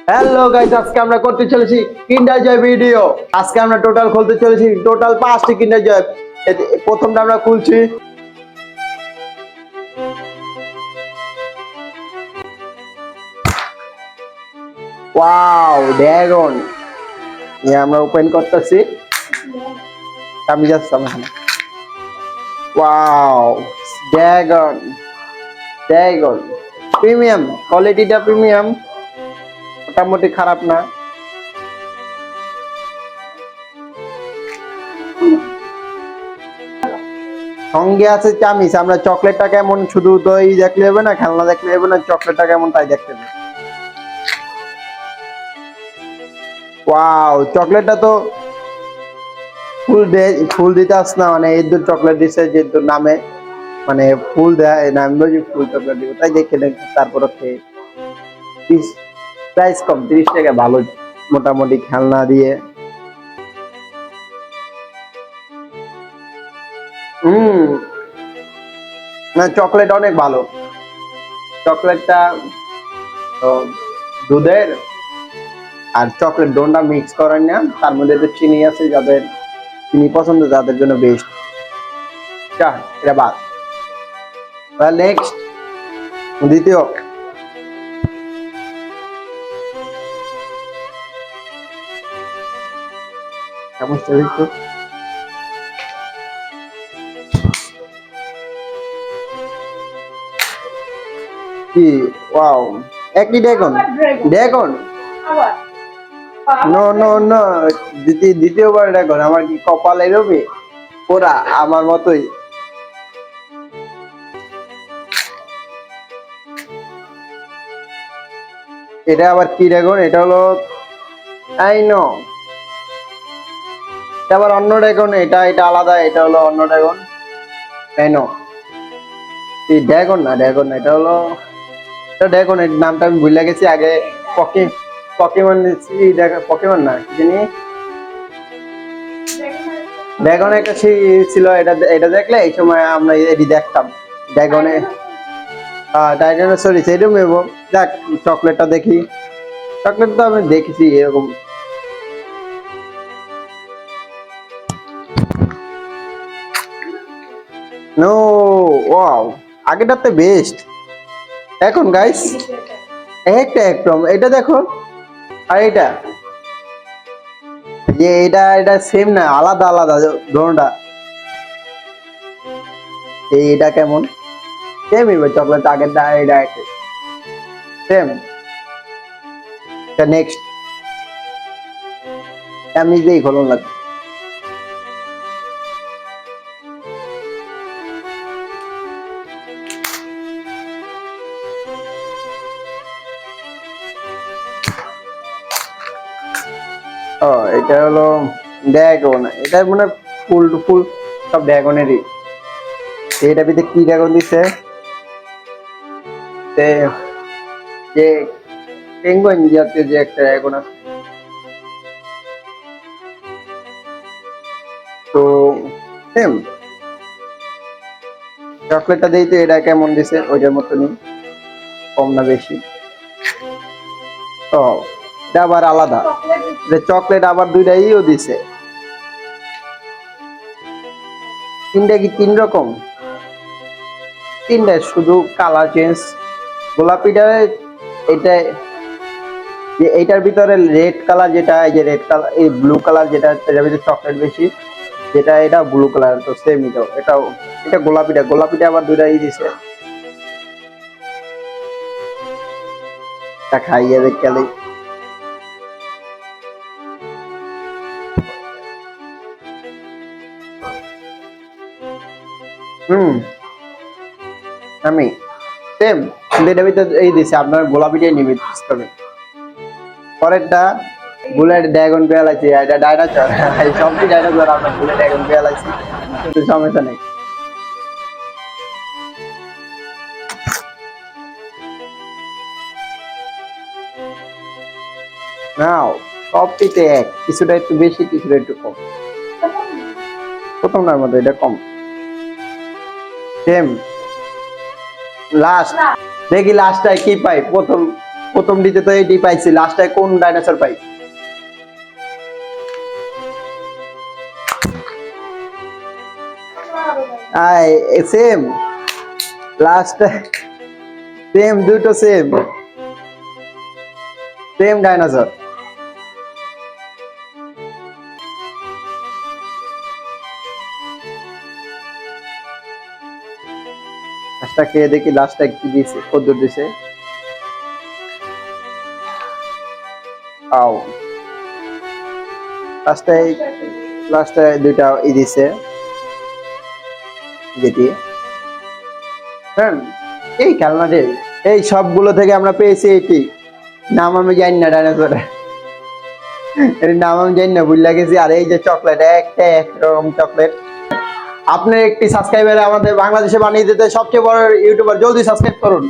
Hello guys, আজকে আমরা করতে চলেছি কিন্ডার জয় ভিডিও। আজকে আমরা টোটাল খুলতে চলেছি টোটাল 5টি কিন্ডার জয়। প্রথমটা আমরা খুলছি। Wow, dragon. আমরা ওপেন করতেছি। আমি যাচ্ছি এখানে। ওয়াও, ড্রাগন ড্রাগন প্রিমিয়াম, কোয়ালিটিটা প্রিমিয়াম, মোটামুটি খারাপ না। সঙ্গে আছে চামিচ। আমরা চকলেটটা কেমন শুধু দই দেখলে হবে না, খেলনা দেখলে হবে না, চকলেটটা কেমন তাই দেখতে হবে। ওয়াও, চকলেটটা তো ফুল দিতে আস না, মানে এই দু চকলেট দিছে যে নামে, মানে ফুল দেয় না, আমি বলছি ফুল চকলেট দিব তাই দেখে তারপর খেয়ে। প্রাইস কম, 30 টাকা, ভালো মোটামুটি খেলনা দিয়ে। হুম, না চকলেট অনেক ভালো। চকলেটটা দুধের আর চকলেট ডোনটা মিক্স করেন না, তার মধ্যে তো চিনি আছে, যাদের চিনি পছন্দ তাদের জন্য বেস্ট। এটা বাদ। নেক্সট, দ্বিতীয়। চামচটা একটু কি, ওয়াও, একই dragon. Dragon no no no, দ্বিতীয়বার ড্রাগন। আমার কি কপাল এরবে? ওরা আমার মতোই। এটা আবার কি ড্রাগন? এটা হলো, আই নো, এটা আবার অন্য ড্রাগন। এটা এটা আলাদা, এটা হলো অন্য ড্রাগন। তাই নো, এই ড্রাগন না, ড্রাগন না, এটা হলো, এটা ড্রাগন। এর নামটা আমি ভুলে গেছি আগে। পকে পকেমন পকেমন না, কি জানি, ড্রাগন একটা ছিল। এটা এটা দেখলে এই সময় আমরা এটি দেখতাম ড্রাগনে। ডাইনোসরিস এরকম। এবং দেখ, চকলেটটা দেখি। চকলেট তো আমি দেখেছি এরকম। নো, ওয়াও, আগেরটাতে বেস্ট। এখন গাইস একটা একদম, এটা দেখো আর এটা, যে এটা এটা সেম না, আলাদা আলাদা ধরনটা। এটা কেমন? সেম এবার চকলেট আগেরটা, এটা সেম। নেক্সট, আমি যেই খোলন লাগবে। ও, এটা হলো ড্রাগন। এটা মানে ফুল টু ফুল সব ড্রাগনেরই। এটা ভিতরে কি ড্রাগন দিছে? যে পেঙ্গুইন জাতীয় যে একটা ড্রাগন আছে। তো সেম চকলেটটা দিই তো, এটা কেমন দিছে ওইটার মতনই, কম না বেশি। ও, এটা আবার আলাদা। চকলেট আবার দুইটাইও দিছে। তিনটা কি তিন রকম? তিনটা, শুধু কালার চেঞ্জ। গোলাপিটা এটা, যে এইটার ভিতরে রেড কালার, যেটা এই যে রেড কালার, এই ব্লু কালার যেটা, এটার ভিতরে চকলেট বেশি, যেটা এটা ব্লু কালার। তো সেম এটাও। এটা গোলাপিটা, গোলাপিটা আবার দুইটাই দিছে। তা খাইয়ে দেখলে। হুম, আমি সেম, কিন্তু এটার ভিতরে এই দিছে, আপনার গোলাপিটাই নিবে চুজ করবেন। পরেরটা বুলেট ড্রাগন পেয়াল আছে, এটা ডাইনোসর। এই সবটি ডাইনোসর, আপনার বুলেট ড্রাগন পেয়াল আছে, কিন্তু সমস্যা নেই। নাও, সবটিতে এক, কিছুটা একটু বেশি, কিছুটা একটু কম। প্রথমটার মতো এটা কম। সেম। লাস্ট, দেখি লাস্টটায় কি পাই। প্রথম প্রথম দিতে তো এটি পাইছি, লাস্টে কোন ডাইনোসর পাই? সেম লাস্ট, সেম দুটো সেম সেম ডাইনোসর। লাস্টটা খেয়ে দেখি লাস্টটা কি দিয়েছে, কত দিছে। আও লাস্টে দুইটা দিছে যেটি হ্যাঁ এই খেলনাটি। এই সবগুলো থেকে আমরা পেয়েছি এটি, নাম আমি জানি না ডাইনোসরের, এর নাম আমি জানি না, ভুলে গেছি। আর এই যে চকলেট, একটা একরকম চকলেট। আপনার একটি সাবস্ক্রাইবার আমাদের বাংলাদেশে বানিয়ে দিতে সবচেয়ে বড় ইউটিউবার, জলদি সাবস্ক্রাইব করুন।